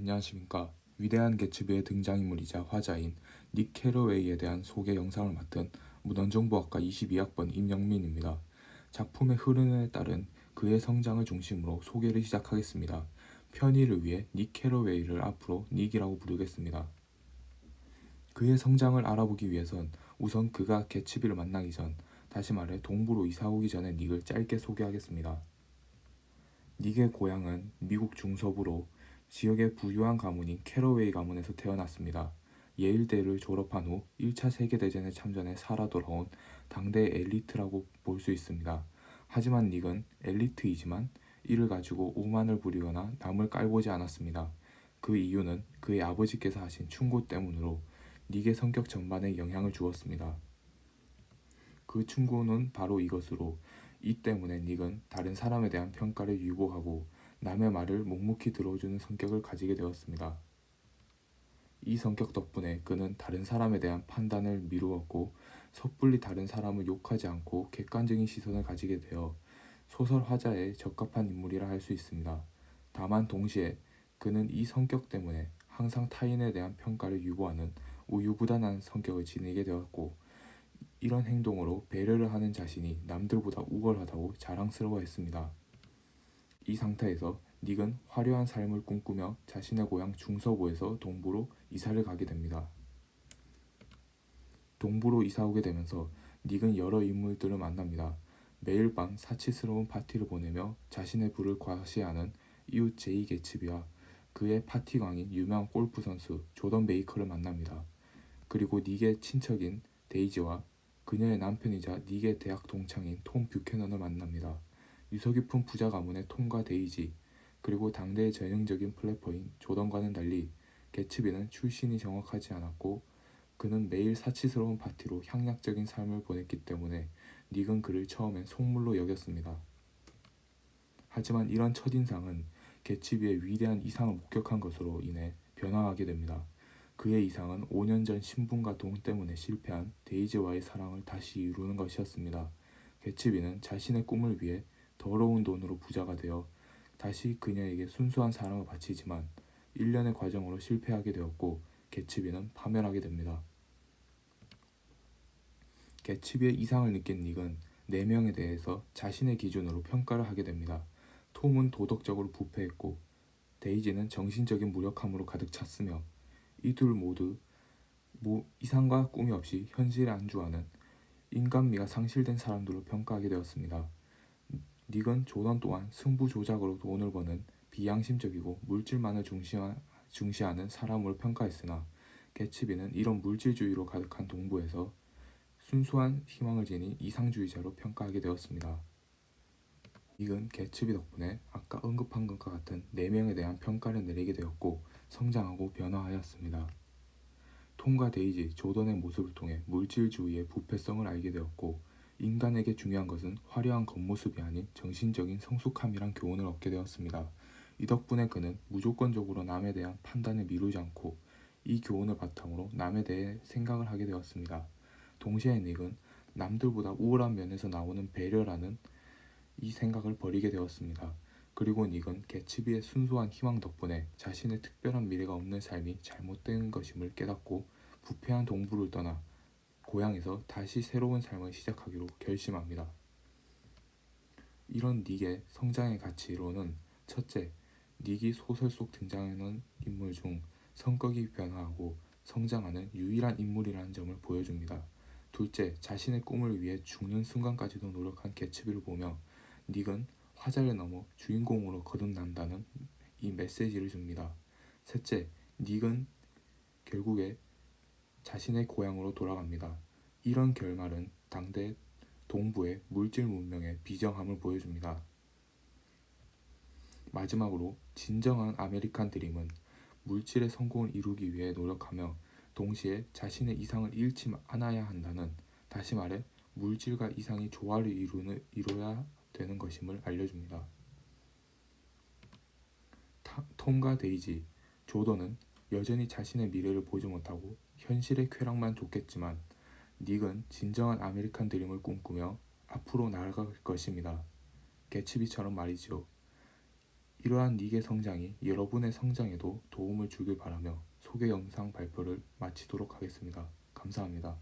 안녕하십니까. 위대한 개츠비의 등장인물이자 화자인 닉 캐러웨이에 대한 소개 영상을 맡은 문헌정보학과 22학번 임영민입니다. 작품의 흐름에 따른 그의 성장을 중심으로 소개를 시작하겠습니다. 편의를 위해 닉 캐러웨이를 앞으로 닉이라고 부르겠습니다. 그의 성장을 알아보기 위해선 우선 그가 개츠비를 만나기 전, 다시 말해 동부로 이사 오기 전의 닉을 짧게 소개하겠습니다. 닉의 고향은 미국 중서부로 지역의 부유한 가문인 캐러웨이 가문에서 태어났습니다. 예일대를 졸업한 후 1차 세계대전에 참전해 살아 돌아온 당대의 엘리트라고 볼 수 있습니다. 하지만 닉은 엘리트이지만 이를 가지고 오만을 부리거나 남을 깔보지 않았습니다. 그 이유는 그의 아버지께서 하신 충고 때문으로 닉의 성격 전반에 영향을 주었습니다. 그 충고는 바로 이것으로, 이 때문에 닉은 다른 사람에 대한 평가를 유보하고 남의 말을 묵묵히 들어주는 성격을 가지게 되었습니다. 이 성격 덕분에 그는 다른 사람에 대한 판단을 미루었고 섣불리 다른 사람을 욕하지 않고 객관적인 시선을 가지게 되어 소설 화자에 적합한 인물이라 할 수 있습니다. 다만 동시에 그는 이 성격 때문에 항상 타인에 대한 평가를 유보하는 우유부단한 성격을 지니게 되었고, 이런 행동으로 배려를 하는 자신이 남들보다 우월하다고 자랑스러워했습니다. 이 상태에서 닉은 화려한 삶을 꿈꾸며 자신의 고향 중서부에서 동부로 이사를 가게 됩니다. 동부로 이사 오게 되면서 닉은 여러 인물들을 만납니다. 매일 밤 사치스러운 파티를 보내며 자신의 부를 과시하는 이웃 제이 개츠비와 그의 파티광인 유명한 골프 선수 조던 베이커를 만납니다. 그리고 닉의 친척인 데이지와 그녀의 남편이자 닉의 대학 동창인 톰 뷰캐넌을 만납니다. 유서 깊은 부자 가문의 톰과 데이지, 그리고 당대의 전형적인 플래퍼인 조던과는 달리 개츠비는 출신이 정확하지 않았고 그는 매일 사치스러운 파티로 향락적인 삶을 보냈기 때문에 닉은 그를 처음엔 속물로 여겼습니다. 하지만 이런 첫인상은 개츠비의 위대한 이상을 목격한 것으로 인해 변화하게 됩니다. 그의 이상은 5년 전 신분과 돈 때문에 실패한 데이지와의 사랑을 다시 이루는 것이었습니다. 개츠비는 자신의 꿈을 위해 더러운 돈으로 부자가 되어 다시 그녀에게 순수한 사랑을 바치지만 1년의 과정으로 실패하게 되었고 개츠비는 파멸하게 됩니다. 개츠비의 이상을 느낀 닉은 4명에 대해서 자신의 기준으로 평가를 하게 됩니다. 톰은 도덕적으로 부패했고 데이지는 정신적인 무력함으로 가득 찼으며, 이 둘 모두 이상과 꿈이 없이 현실에 안주하는 인간미가 상실된 사람들로 평가하게 되었습니다. 닉은 조던 또한 승부 조작으로 돈을 버는 비양심적이고 물질만을 중시하는 사람으로 평가했으나 개츠비는 이런 물질주의로 가득한 동부에서 순수한 희망을 지닌 이상주의자로 평가하게 되었습니다. 닉은 개츠비 덕분에 아까 언급한 것과 같은 4명에 대한 평가를 내리게 되었고 성장하고 변화하였습니다. 톰과 데이지, 조던의 모습을 통해 물질주의의 부패성을 알게 되었고 인간에게 중요한 것은 화려한 겉모습이 아닌 정신적인 성숙함이란 교훈을 얻게 되었습니다. 이 덕분에 그는 무조건적으로 남에 대한 판단을 미루지 않고 이 교훈을 바탕으로 남에 대해 생각을 하게 되었습니다. 동시에 닉은 남들보다 우월한 면에서 나오는 배려라는 이 생각을 버리게 되었습니다. 그리고 닉은 개츠비의 순수한 희망 덕분에 자신의 특별한 미래가 없는 삶이 잘못된 것임을 깨닫고 부패한 동부를 떠나 고향에서 다시 새로운 삶을 시작하기로 결심합니다. 이런 닉의 성장의 가치로는, 첫째, 닉이 소설 속 등장하는 인물 중 성격이 변화하고 성장하는 유일한 인물이라는 점을 보여줍니다. 둘째, 자신의 꿈을 위해 죽는 순간까지도 노력한 개츠비를 보며 닉은 화자를 넘어 주인공으로 거듭난다는 이 메시지를 줍니다. 셋째, 닉은 결국에 자신의 고향으로 돌아갑니다. 이런 결말은 당대 동부의 물질 문명의 비정함을 보여줍니다. 마지막으로 진정한 아메리칸 드림은 물질의 성공을 이루기 위해 노력하며 동시에 자신의 이상을 잃지 않아야 한다는, 다시 말해 물질과 이상이 조화를 이루어야 되는 것임을 알려줍니다. 톰과 데이지, 조던은 여전히 자신의 미래를 보지 못하고 현실의 쾌락만 쫓겠지만 닉은 진정한 아메리칸 드림을 꿈꾸며 앞으로 나아갈 것입니다. 개츠비처럼 말이죠. 이러한 닉의 성장이 여러분의 성장에도 도움을 주길 바라며 소개 영상 발표를 마치도록 하겠습니다. 감사합니다.